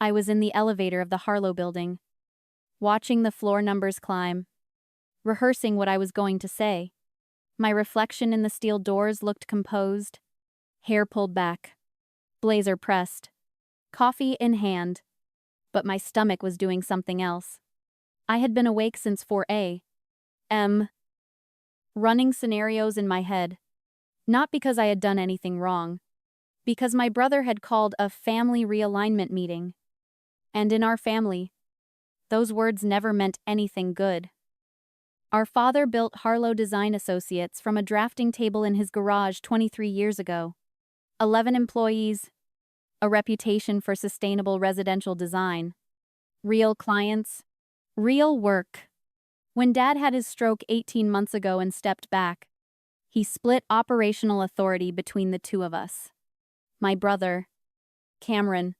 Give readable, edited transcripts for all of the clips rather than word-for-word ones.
I was in the elevator of the Harlow building, watching the floor numbers climb, rehearsing what I was going to say. My reflection in the steel doors looked composed, hair pulled back, blazer pressed, coffee in hand, but my stomach was doing something else. I had been awake since 4 a.m., running scenarios in my head, not because I had done anything wrong, because my brother had called a family realignment meeting. And in our family, those words never meant anything good. Our father built Harlow Design Associates from a drafting table in his garage 23 years ago. 11 employees, a reputation for sustainable residential design, real clients, real work. When Dad had his stroke 18 months ago and stepped back, he split operational authority between the two of us. My brother, Cameron,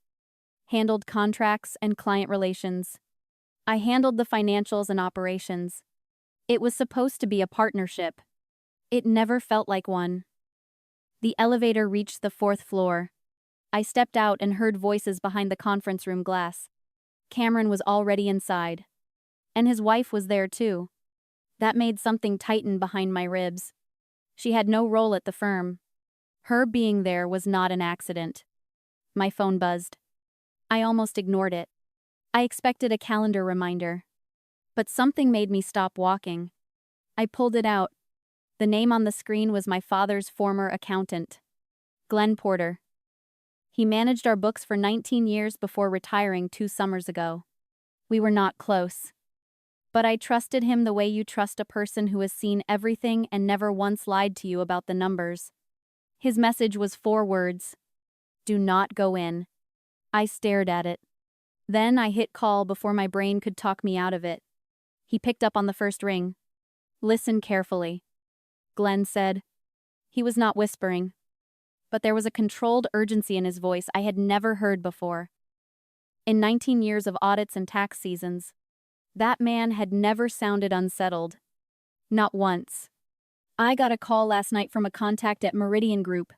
handled contracts and client relations. I handled the financials and operations. It was supposed to be a partnership. It never felt like one. The elevator reached the 4th floor. I stepped out and heard voices behind the conference room glass. Cameron was already inside. And his wife was there too. That made something tighten behind my ribs. She had no role at the firm. Her being there was not an accident. My phone buzzed. I almost ignored it. I expected a calendar reminder. But something made me stop walking. I pulled it out. The name on the screen was my father's former accountant, Glenn Porter. He managed our books for 19 years before retiring 2 summers ago. We were not close. But I trusted him the way you trust a person who has seen everything and never once lied to you about the numbers. His message was 4 words. Do not go in. I stared at it. Then I hit call before my brain could talk me out of it. He picked up on the first ring. Listen carefully, Glenn said. He was not whispering, but there was a controlled urgency in his voice I had never heard before. In 19 years of audits and tax seasons, that man had never sounded unsettled. Not once. I got a call last night from a contact at Meridian Group,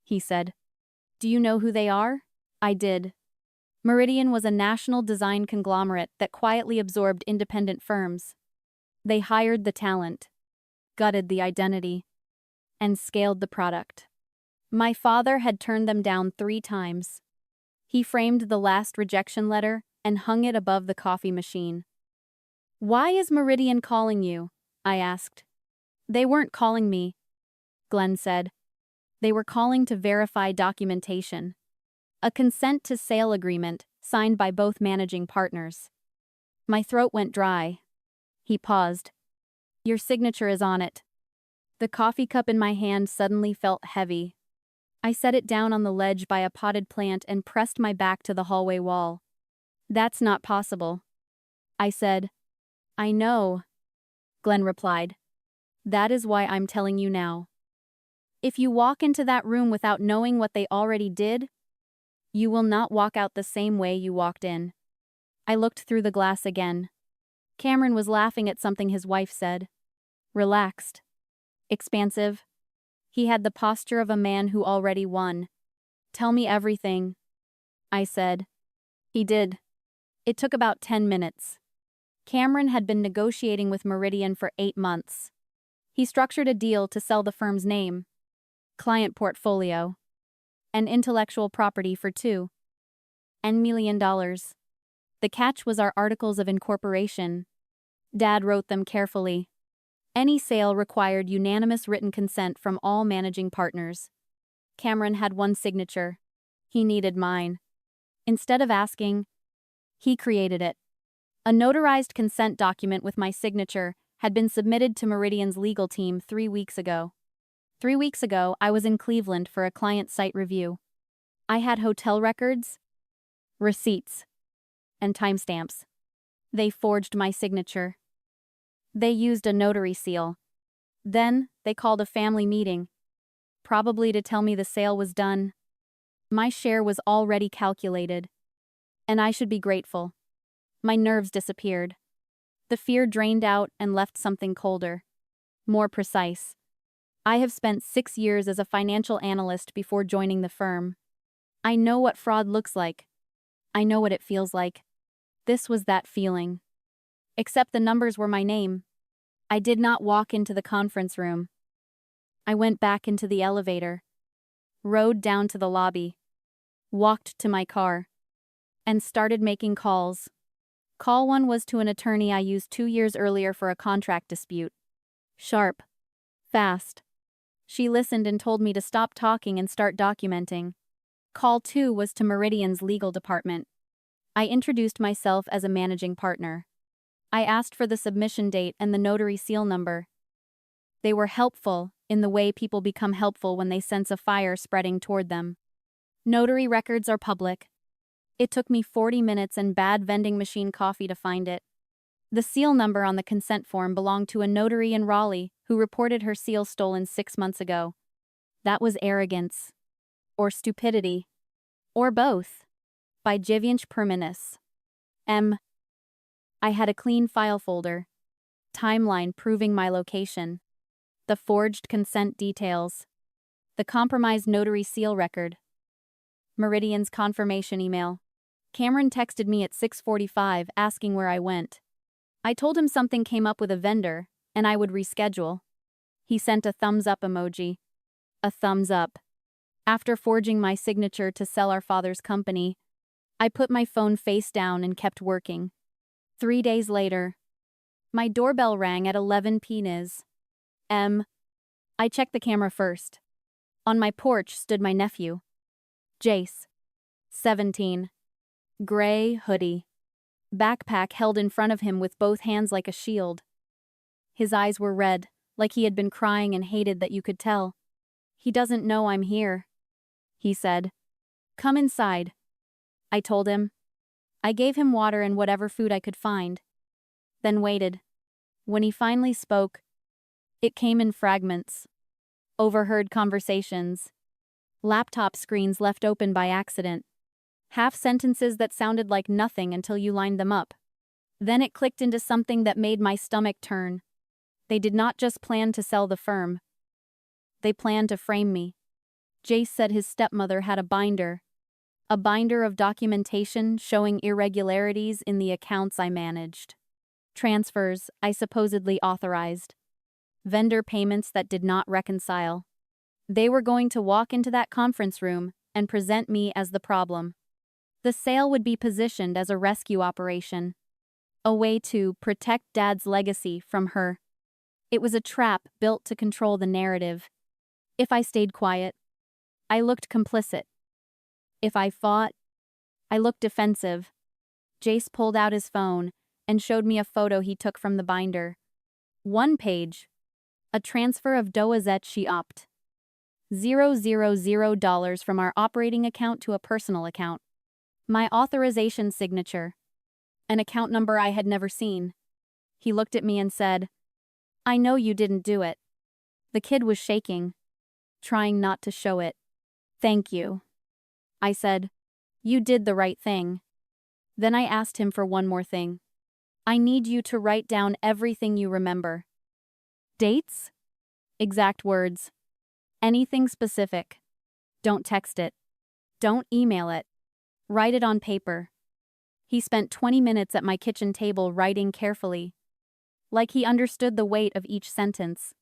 he said. Do you know who they are? I did. Meridian was a national design conglomerate that quietly absorbed independent firms. They hired the talent, gutted the identity, and scaled the product. My father had turned them down 3 times. He framed the last rejection letter and hung it above the coffee machine. Why is Meridian calling you? I asked. They weren't calling me, Glenn said. They were calling to verify documentation. A consent to sale agreement signed by both managing partners. My throat went dry. He paused. Your signature is on it. The coffee cup in my hand suddenly felt heavy. I set it down on the ledge by a potted plant and pressed my back to the hallway wall. That's not possible, I said. I know, Glenn replied. That is why I'm telling you now. If you walk into that room without knowing what they already did, you will not walk out the same way you walked in. I looked through the glass again. Cameron was laughing at something his wife said. Relaxed. Expansive. He had the posture of a man who already won. Tell me everything, I said. He did. It took about 10 minutes. Cameron had been negotiating with Meridian for 8 months. He structured a deal to sell the firm's name, client portfolio, and intellectual property for $2 million. The catch was our articles of incorporation. Dad wrote them carefully. Any sale required unanimous written consent from all managing partners. Cameron had one signature. He needed mine. Instead of asking, he created it. A notarized consent document with my signature had been submitted to Meridian's legal team 3 weeks ago. 3 weeks ago, I was in Cleveland for a client site review. I had hotel records, receipts, and timestamps. They forged my signature. They used a notary seal. Then, they called a family meeting, probably to tell me the sale was done. My share was already calculated, and I should be grateful. My nerves disappeared. The fear drained out and left something colder, more precise. I have spent 6 years as a financial analyst before joining the firm. I know what fraud looks like. I know what it feels like. This was that feeling. Except the numbers were my name. I did not walk into the conference room. I went back into the elevator, rode down to the lobby, walked to my car, and started making calls. Call 1 was to an attorney I used 2 years earlier for a contract dispute. Sharp. Fast. She listened and told me to stop talking and start documenting. Call 2 was to Meridian's legal department. I introduced myself as a managing partner. I asked for the submission date and the notary seal number. They were helpful in the way people become helpful when they sense a fire spreading toward them. Notary records are public. It took me 40 minutes and bad vending machine coffee to find it. The seal number on the consent form belonged to a notary in Raleigh who reported her seal stolen 6 months ago. That was arrogance. Or stupidity. Or both. By Jivansh Permanis. M. I had a clean file folder. Timeline proving my location. The forged consent details. The compromised notary seal record. Meridian's confirmation email. Cameron texted me at 6:45 asking where I went. I told him something came up with a vendor, and I would reschedule. He sent a thumbs up emoji. A thumbs up. After forging my signature to sell our father's company, I put my phone face down and kept working. 3 days later, my doorbell rang at 11 p.m. I checked the camera first. On my porch stood my nephew, Jace, 17. Gray hoodie. Backpack held in front of him with both hands like a shield. His eyes were red, like he had been crying and hated that you could tell. He doesn't know I'm here, he said. Come inside, I told him. I gave him water and whatever food I could find. Then waited. When he finally spoke, it came in fragments. Overheard conversations. Laptop screens left open by accident. Half sentences that sounded like nothing until you lined them up. Then it clicked into something that made my stomach turn. They did not just plan to sell the firm. They planned to frame me. Jace said his stepmother had a binder of documentation showing irregularities in the accounts I managed. Transfers I supposedly authorized. Vendor payments that did not reconcile. They were going to walk into that conference room and present me as the problem. The sale would be positioned as a rescue operation. A way to protect Dad's legacy from her. It was a trap built to control the narrative. If I stayed quiet, I looked complicit. If I fought, I looked defensive. Jace pulled out his phone and showed me a photo he took from the binder. One page. A transfer of Doazet she opt. $000 from our operating account to a personal account. My authorization signature. An account number I had never seen. He looked at me and said, I know you didn't do it. The kid was shaking, trying not to show it. Thank you. I said, you did the right thing. Then I asked him for one more thing. I need you to write down everything you remember. Dates? Exact words. Anything specific. Don't text it. Don't email it. Write it on paper. He spent 20 minutes at my kitchen table writing carefully, like he understood the weight of each sentence.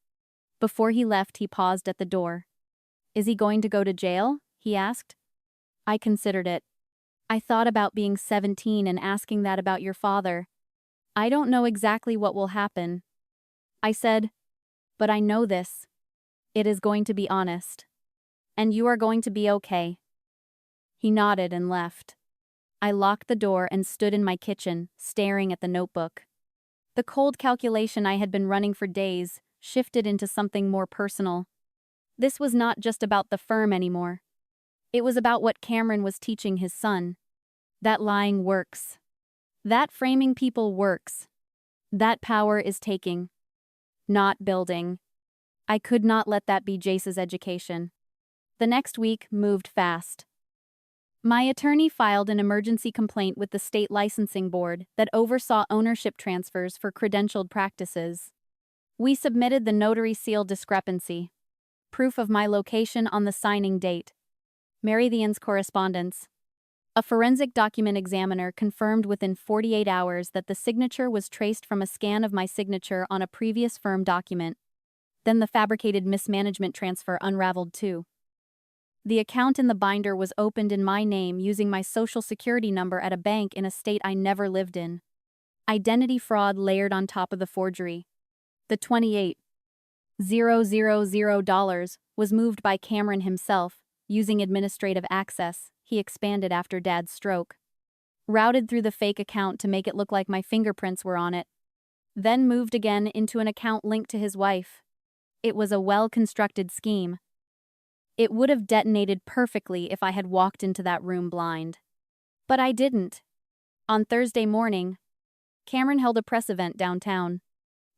Before he left, he paused at the door. Is he going to go to jail? He asked. I considered it. I thought about being 17 and asking that about your father. I don't know exactly what will happen. I said, but I know this. It is going to be honest. And you are going to be okay. He nodded and left. I locked the door and stood in my kitchen, staring at the notebook. The cold calculation I had been running for days shifted into something more personal. This was not just about the firm anymore. It was about what Cameron was teaching his son. That lying works. That framing people works. That power is taking, not building. I could not let that be Jace's education. The next week moved fast. My attorney filed an emergency complaint with the state licensing board that oversaw ownership transfers for credentialed practices. We submitted the notary seal discrepancy, proof of my location on the signing date, Meridian's correspondence, A forensic document examiner confirmed within 48 hours that the signature was traced from a scan of my signature on a previous firm document. Then the fabricated mismanagement transfer unraveled too. The account in the binder was opened in my name using my social security number at a bank in a state I never lived in. Identity fraud layered on top of the forgery. The $28,000 was moved by Cameron himself, using administrative access he expanded after Dad's stroke. Routed through the fake account to make it look like my fingerprints were on it. Then moved again into an account linked to his wife. It was a well-constructed scheme. It would have detonated perfectly if I had walked into that room blind. But I didn't. On Thursday morning, Cameron held a press event downtown.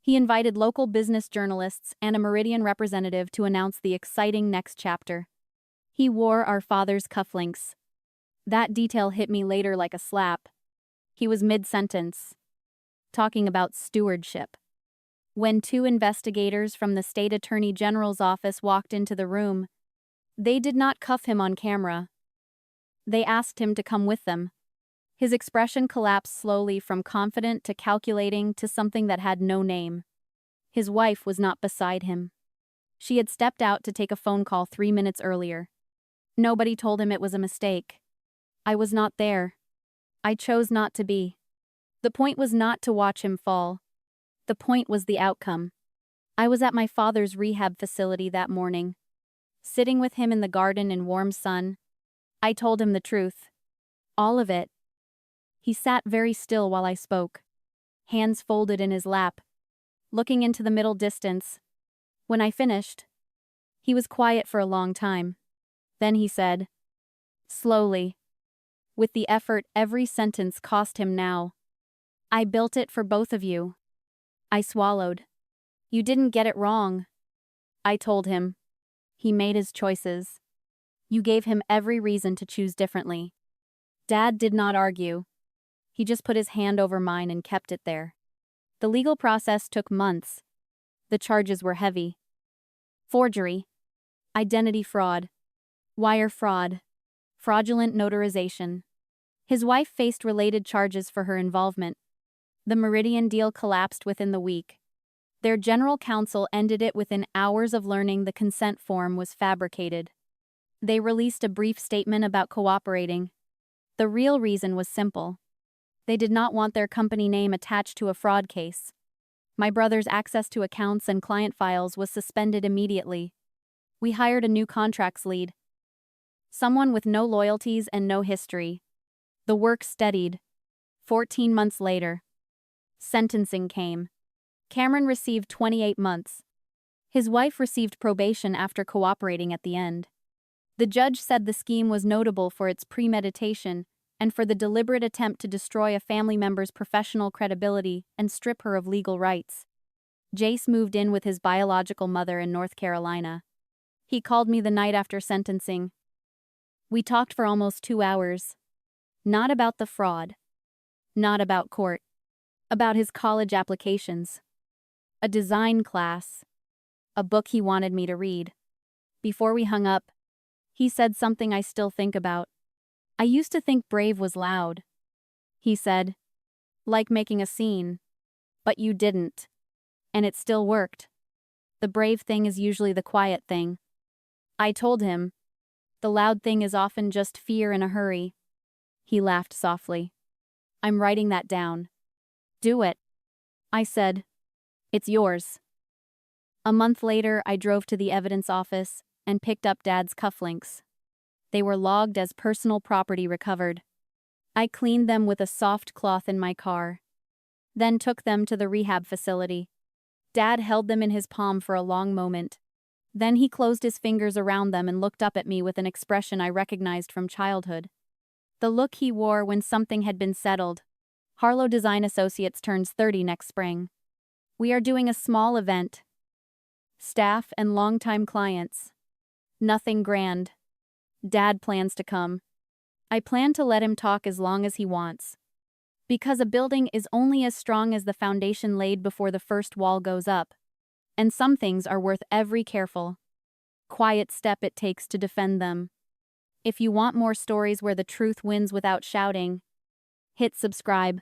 He invited local business journalists and a Meridian representative to announce the exciting next chapter. He wore our father's cufflinks. That detail hit me later like a slap. He was mid-sentence, talking about stewardship, when two investigators from the state attorney general's office walked into the room. They did not cuff him on camera. They asked him to come with them. His expression collapsed slowly from confident to calculating to something that had no name. His wife was not beside him. She had stepped out to take a phone call 3 minutes earlier. Nobody told him it was a mistake. I was not there. I chose not to be. The point was not to watch him fall. The point was the outcome. I was at my father's rehab facility that morning, sitting with him in the garden in warm sun. I told him the truth. All of it. He sat very still while I spoke, hands folded in his lap, looking into the middle distance. When I finished, he was quiet for a long time. Then he said, slowly, with the effort every sentence cost him now, I built it for both of you. I swallowed. You didn't get it wrong. I told him. He made his choices. You gave him every reason to choose differently. Dad did not argue. He just put his hand over mine and kept it there. The legal process took months. The charges were heavy. Forgery, identity fraud, wire fraud, fraudulent notarization. His wife faced related charges for her involvement. The Meridian deal collapsed within the week. Their general counsel ended it within hours of learning the consent form was fabricated. They released a brief statement about cooperating. The real reason was simple. They did not want their company name attached to a fraud case. My brother's access to accounts and client files was suspended immediately. We hired a new contracts lead. Someone with no loyalties and no history. The work steadied. 14 months later, sentencing came. Cameron received 28 months. His wife received probation after cooperating at the end. The judge said the scheme was notable for its premeditation and for the deliberate attempt to destroy a family member's professional credibility and strip her of legal rights. Jace moved in with his biological mother in North Carolina. He called me the night after sentencing. We talked for almost 2 hours. Not about the fraud. Not about court. About his college applications. A design class. A book he wanted me to read. Before we hung up, he said something I still think about. I used to think brave was loud. He said, like making a scene. But you didn't. And it still worked. The brave thing is usually the quiet thing. I told him, the loud thing is often just fear in a hurry. He laughed softly. I'm writing that down. Do it. I said, it's yours. A month later, I drove to the evidence office and picked up Dad's cufflinks. They were logged as personal property recovered. I cleaned them with a soft cloth in my car, then took them to the rehab facility. Dad held them in his palm for a long moment. Then he closed his fingers around them and looked up at me with an expression I recognized from childhood. The look he wore when something had been settled. Harlow Design Associates turns 30 next spring. We are doing a small event. Staff and longtime clients. Nothing grand. Dad plans to come. I plan to let him talk as long as he wants. Because a building is only as strong as the foundation laid before the first wall goes up. And some things are worth every careful, quiet step it takes to defend them. If you want more stories where the truth wins without shouting, hit subscribe.